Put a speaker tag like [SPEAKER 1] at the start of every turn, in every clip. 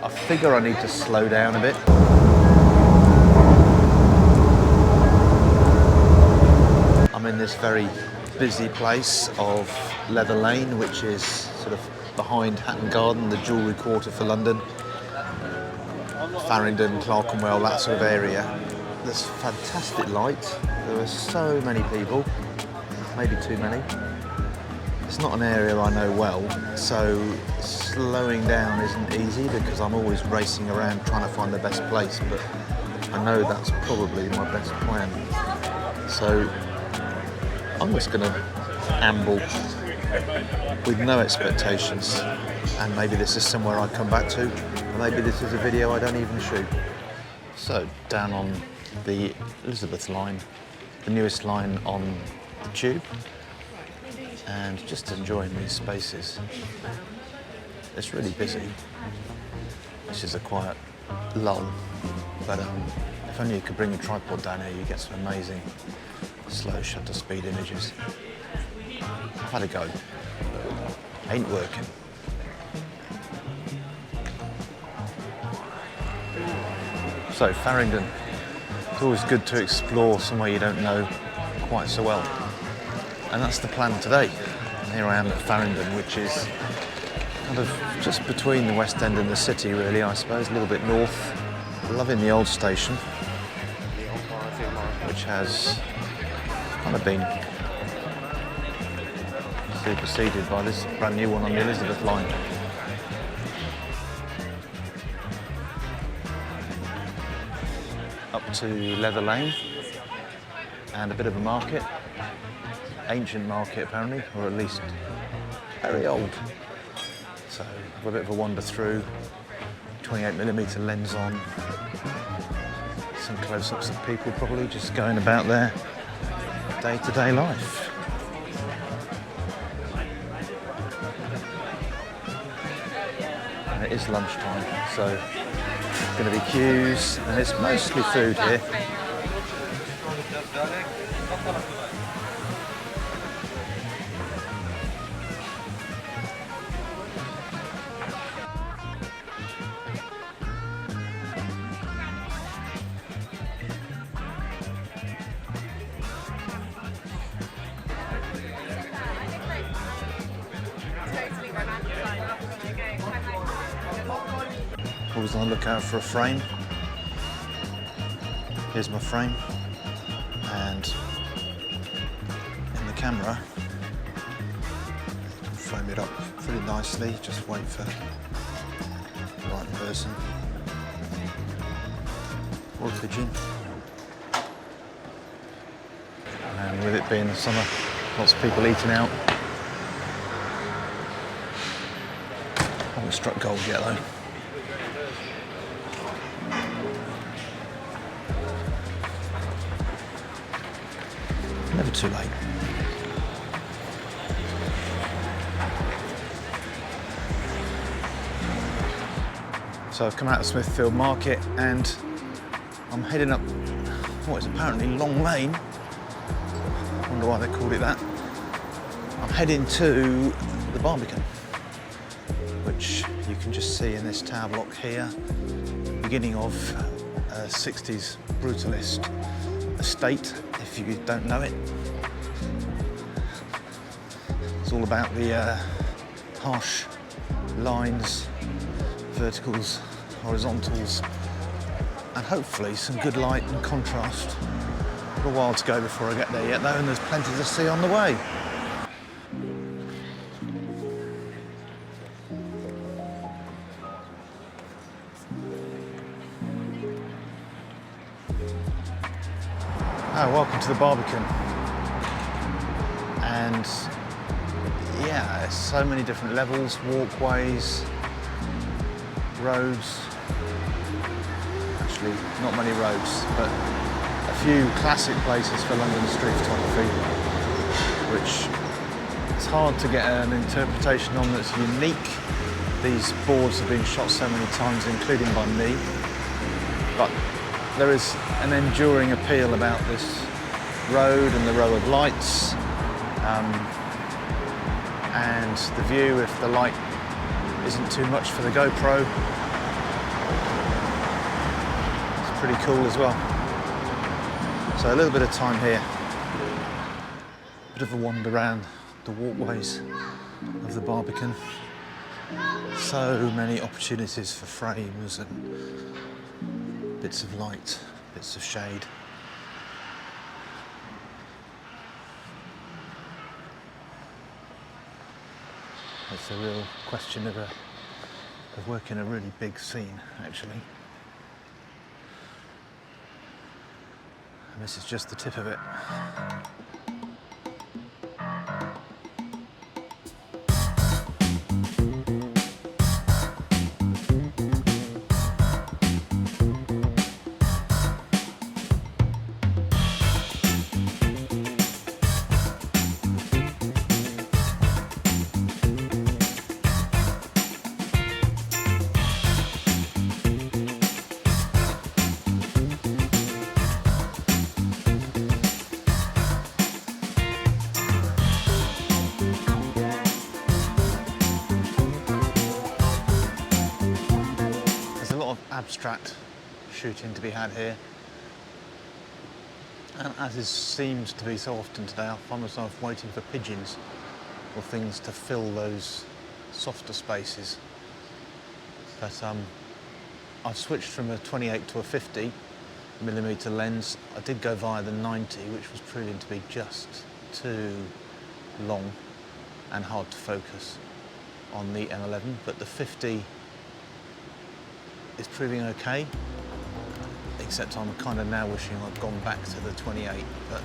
[SPEAKER 1] I figure I need to slow down a bit. I'm in this very busy place of Leather Lane, which is sort of behind Hatton Garden, the jewellery quarter for London. Farringdon, Clerkenwell, that sort of area. There's fantastic light. There are so many people, maybe too many. It's not an area I know well, so slowing down isn't easy because I'm always racing around trying to find the best place, but I know that's probably my best plan. So I'm just going to amble with no expectations, and maybe this is somewhere I come back to, or maybe this is a video I don't even shoot. So down on the Elizabeth line, the newest line on the tube, and just enjoying these spaces. It's really busy. This is a quiet lull, but if only you could bring a tripod down here, you get some amazing slow shutter speed images. I've had a go. Ain't working. So Farringdon, it's always good to explore somewhere you don't know quite so well. And that's the plan today. And here I am at Farringdon, which is kind of just between the West End and the city, really, I suppose, a little bit north. Loving the old station, which has kind of been superseded by this brand new one on the Elizabeth line. Up to Leather Lane and a bit of a market. Ancient market apparently, or at least very old. So have a bit of a wander through, 28mm lens on, some close-ups of people probably just going about their day-to-day life. And it is lunchtime, so going to be queues, and it's mostly food here. Always on the lookout for a frame. Here's my frame, and in the camera, frame it up pretty nicely. Just wait for the right person or pigeon. And with it being the summer, lots of people eating out. Haven't struck gold yet though. Never too late. So I've come out of Smithfield Market and I'm heading up what is apparently Long Lane. I wonder why they called it that. I'm heading to the Barbican, which you can just see in this tower block here, beginning of 60s brutalist estate, if you don't know it. It's all about the harsh lines, verticals, horizontals, and hopefully some good light and contrast. A while to go before I get there yet though, and there's plenty to see on the way. Oh, welcome to the Barbican. And yeah, there's so many different levels, walkways, roads. Actually, not many roads, but a few classic places for London street photography, which it's hard to get an interpretation on that's unique. These boards have been shot so many times, including by me, but there is an enduring appeal about this road and the row of lights, and the view if the light isn't too much for the GoPro. pretty cool as well. So a little bit of time here. Bit of a wander around the walkways of the Barbican. So many opportunities for frames and bits of light, bits of shade. It's a real question of working a really big scene, actually. And this is just the tip of it. Abstract shooting to be had here, and as seems to be so often today, I find myself waiting for pigeons or things to fill those softer spaces. But I've switched from a 28 to a 50mm lens. I did go via the 90, which was proving to be just too long and hard to focus on the M11, but the 50 is proving okay, except I'm kind of now wishing I'd gone back to the 28, but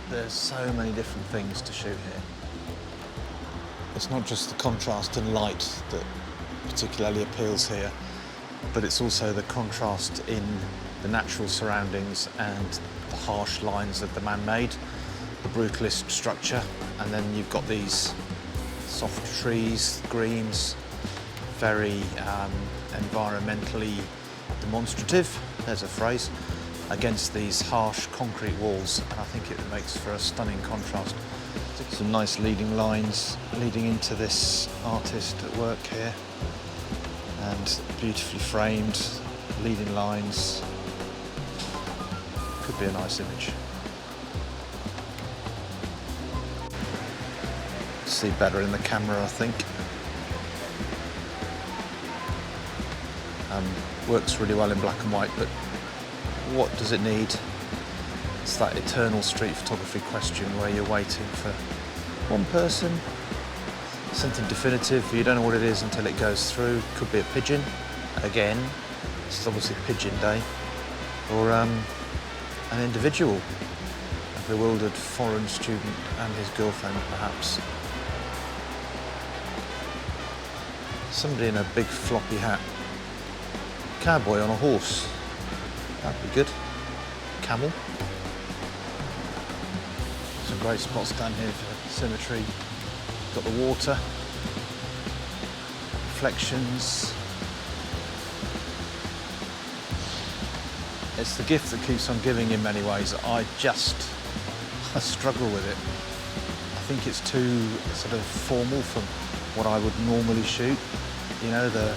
[SPEAKER 1] there's so many different things to shoot here. It's not just the contrast and light that particularly appeals here, but it's also the contrast in the natural surroundings and the harsh lines of the man-made, the brutalist structure, and then you've got these soft trees, greens, very environmentally demonstrative, there's a phrase, against these harsh concrete walls, and I think it makes for a stunning contrast. Some nice leading lines leading into this artist at work here, and beautifully framed leading lines. Could be a nice image. See better in the camera, I think. Works really well in black and white, but what does it need? It's that eternal street photography question where you're waiting for one person, something definitive, you don't know what it is until it goes through. Could be a pigeon, again, it's obviously pigeon day, or an individual, a bewildered foreign student and his girlfriend perhaps. Somebody in a big floppy hat. Cowboy on a horse, that'd be good. Camel. Some great spots down here for symmetry. Got the water, reflections. It's the gift that keeps on giving in many ways. I struggle with it. I think it's too sort of formal from what I would normally shoot. You know, the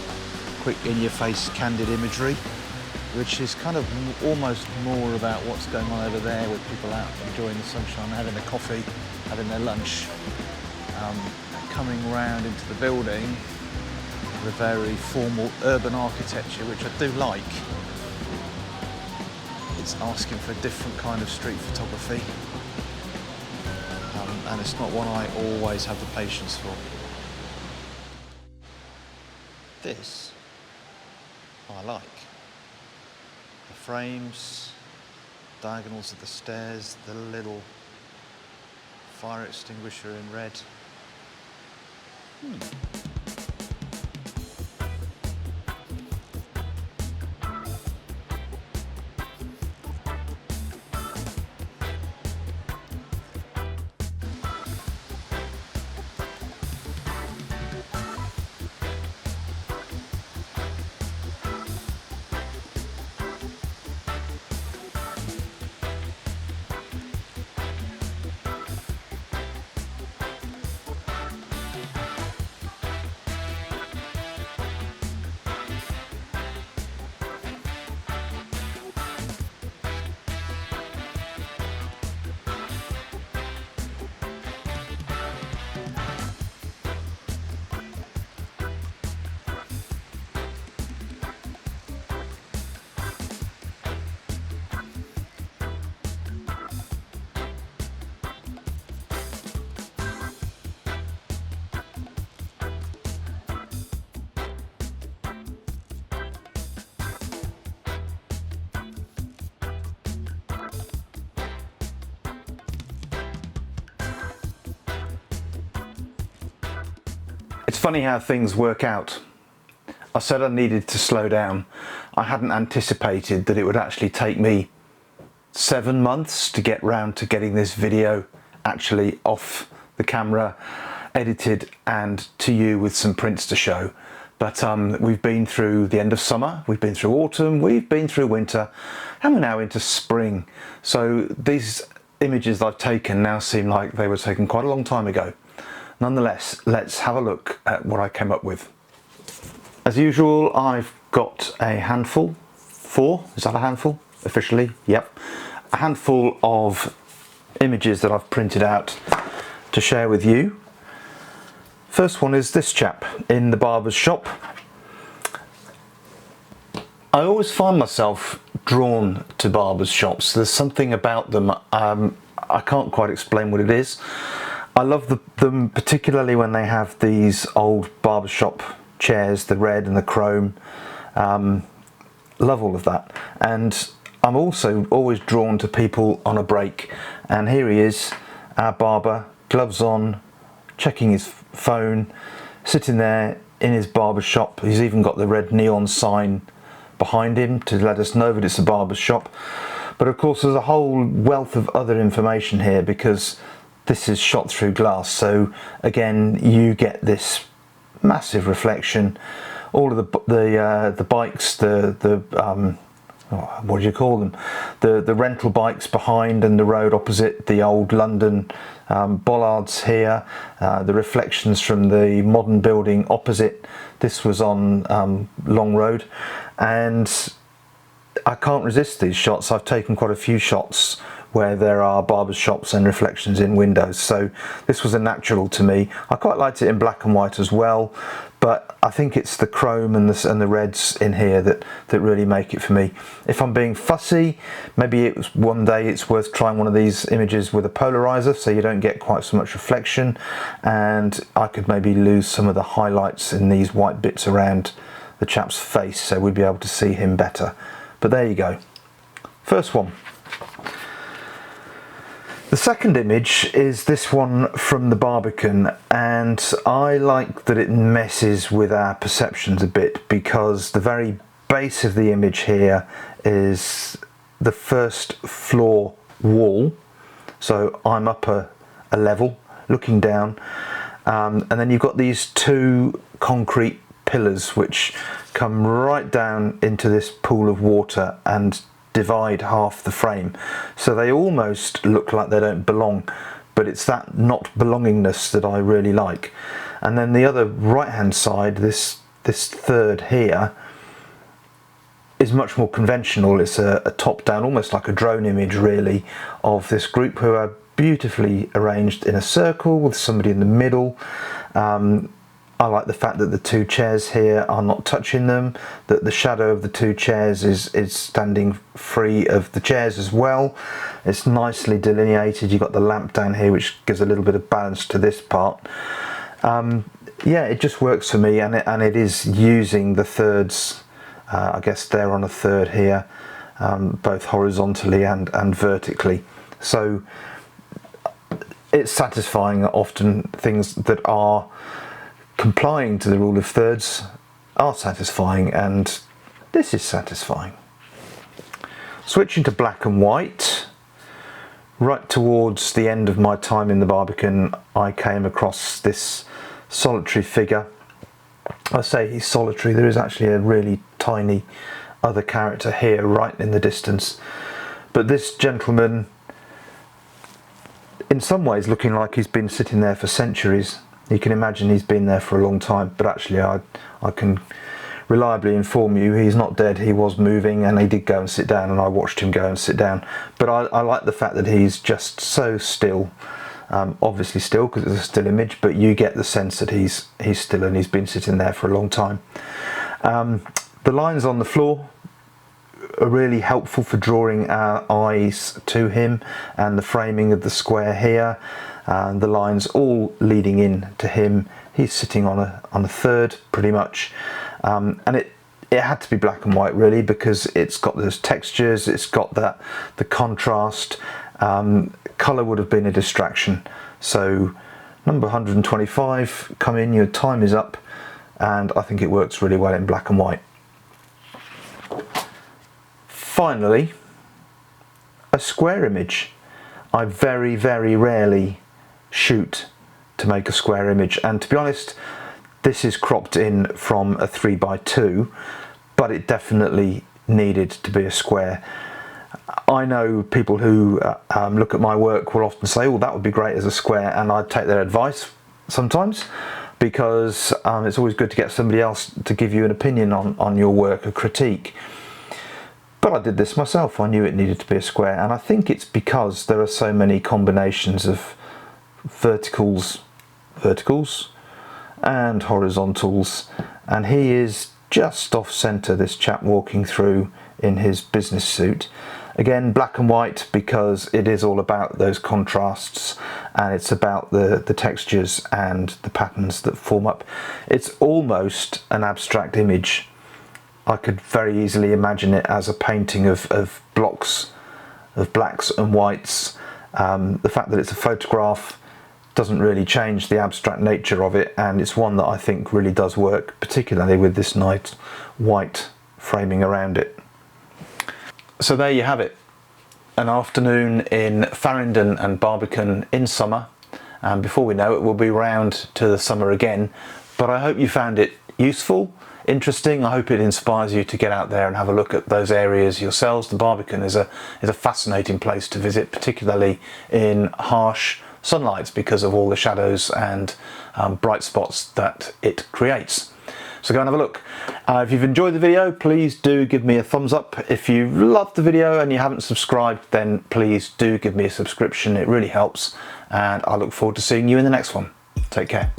[SPEAKER 1] quick in-your-face candid imagery, which is kind of almost more about what's going on over there with people out enjoying the sunshine, having a coffee, having their lunch, coming round into the building, the very formal urban architecture, which I do like. It's asking for a different kind of street photography, and it's not one I always have the patience for. This I like. The frames, diagonals of the stairs, the little fire extinguisher in red. funny how things work out. I said I needed to slow down. I hadn't anticipated that it would actually take me 7 months to get round to getting this video actually off the camera, edited, and to you with some prints to show. But we've been through the end of summer, we've been through autumn, we've been through winter, and we're now into spring. So these images I've taken now seem like they were taken quite a long time ago. Nonetheless, let's have a look at what I came up with. As usual, I've got a handful, 4, is that a handful? Officially, yep. A handful of images that I've printed out to share with you. First one is this chap in the barber's shop. I always find myself drawn to barber's shops. There's something about them, I can't quite explain what it is. I love them particularly when they have these old barbershop chairs, the red and the chrome. Love all of that. And I'm also always drawn to people on a break. And here he is, our barber, gloves on, checking his phone, sitting there in his barber shop. He's even got the red neon sign behind him to let us know that it's a barber shop. But of course there's a whole wealth of other information here because this is shot through glass, so again you get this massive reflection. All of the bikes, what do you call them? The rental bikes behind and the road opposite, the old London bollards here, the reflections from the modern building opposite. This was on Long Road, and I can't resist these shots. I've taken quite a few shots where there are barber shops and reflections in windows, so this was a natural to me. I quite liked it in black and white as well, but I think it's the chrome and the reds in here that really make it for me. If I'm being fussy, maybe one day it's worth trying one of these images with a polarizer so you don't get quite so much reflection, and I could maybe lose some of the highlights in these white bits around the chap's face so we'd be able to see him better. But there you go. First one. The second image is this one from the Barbican, and I like that it messes with our perceptions a bit because the very base of the image here is the first floor wall. So I'm up a level looking down, and then you've got these 2 concrete pillars which come right down into this pool of water and divide half the frame, so they almost look like they don't belong, but it's that not belongingness that I really like. And then the other right hand side, this third here, is much more conventional. It's a top down, almost like a drone image really, of this group who are beautifully arranged in a circle with somebody in the middle. I like the fact that the 2 chairs here are not touching them, that the shadow of the 2 chairs is standing free of the chairs as well. It's nicely delineated. You've got the lamp down here which gives a little bit of balance to this part. Yeah, it just works for me, and it is using the thirds. I guess they're on a third here, both horizontally and vertically. So it's satisfying that often things that are complying to the rule of thirds are satisfying, and this is satisfying. Switching to black and white, right towards the end of my time in the Barbican, I came across this solitary figure. I say he's solitary, there is actually a really tiny other character here right in the distance, but this gentleman, in some ways looking like he's been sitting there for centuries. You can imagine he's been there for a long time, but actually I can reliably inform you he's not dead. He was moving and he did go and sit down, and I watched him go and sit down. But I like the fact that he's just so still, obviously still because it's a still image, but you get the sense that he's still and he's been sitting there for a long time. The lines on the floor are really helpful for drawing our eyes to him, and the framing of the square here, and the lines all leading in to him. He's sitting on a third pretty much, and it had to be black and white really because it's got those textures, it's got the contrast. Colour would have been a distraction, so Number 125, come in, your time is up, and I think it works really well in black and white. Finally, a square image. I very, very rarely shoot to make a square image, and to be honest, this is cropped in from a 3x2, but it definitely needed to be a square. I know people who look at my work will often say, oh, that would be great as a square, and I'd take their advice sometimes, because it's always good to get somebody else to give you an opinion on your work, a critique. But I did this myself. I knew it needed to be a square, and I think it's because there are so many combinations of verticals and horizontals, and he is just off centre, this chap walking through in his business suit. Again, black and white, because it is all about those contrasts, and it's about the textures and the patterns that form up. It's almost an abstract image. I could very easily imagine it as a painting of blocks of blacks and whites. The fact that it's a photograph doesn't really change the abstract nature of it, and it's one that I think really does work, particularly with this nice white framing around it. So there you have it, an afternoon in Farringdon and Barbican in summer, and before we know it we'll be round to the summer again. But I hope you found it useful, interesting. I hope it inspires you to get out there and have a look at those areas yourselves. The Barbican is a fascinating place to visit, particularly in harsh sunlight, because of all the shadows and bright spots that it creates. So go and have a look. If you've enjoyed the video, please do give me a thumbs up. If you've loved the video and you haven't subscribed, then please do give me a subscription. It really helps, and I look forward to seeing you in the next one. Take care.